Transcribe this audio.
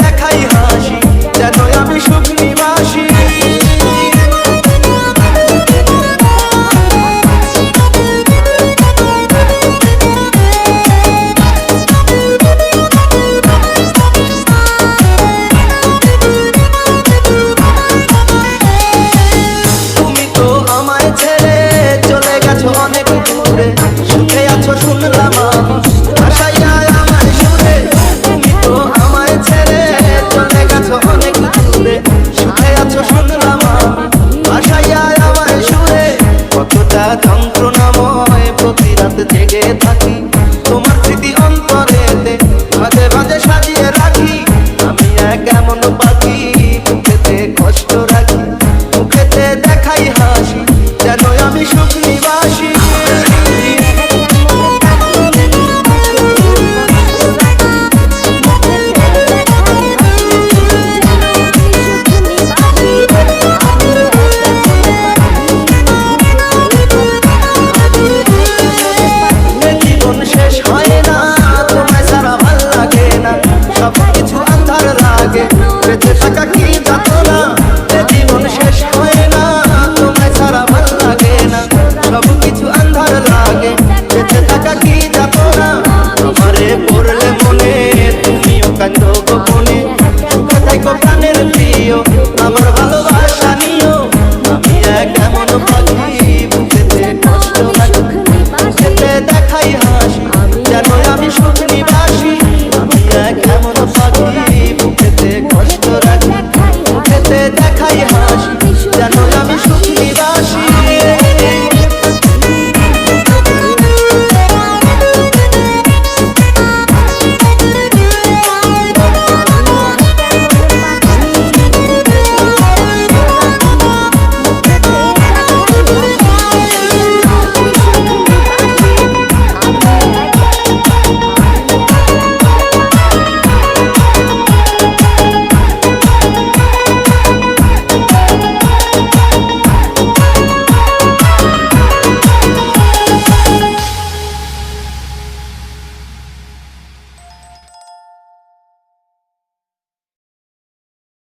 দেখাই হাসি, যেন আমি সুখ নিবাসী। তুমি তো আমায় ছেড়ে চলে গেছো অনেক দূরে, সুখে আছো শুনলাম আমি ভাসাইয়া আমার সুরে। তুমি তো আমায় ছেড়ে চলে গেছো অনেক দূরে, সুখে আছো শুনলাম আমি ভাসাইয়া আমার সুরে। কতটা যন্ত্রণাময় প্রতি রাত জেগে থাকি, তোমার স্মৃতি অন্তরেতে ভাজে ভাজে সাজিয়ে রাখি। আমি এক এমন পাখি, বুকেতে কষ্ট রাখি, মুখেতে দেখাই হাসি, যেন আমি সুখ নিবাসী। জীবন শেষ হয় না, তোমায় ছাড়া ভাল লাগে না, সবকিছু আন্ধার লাগে, বেঁচে থাকা কি যাতনা।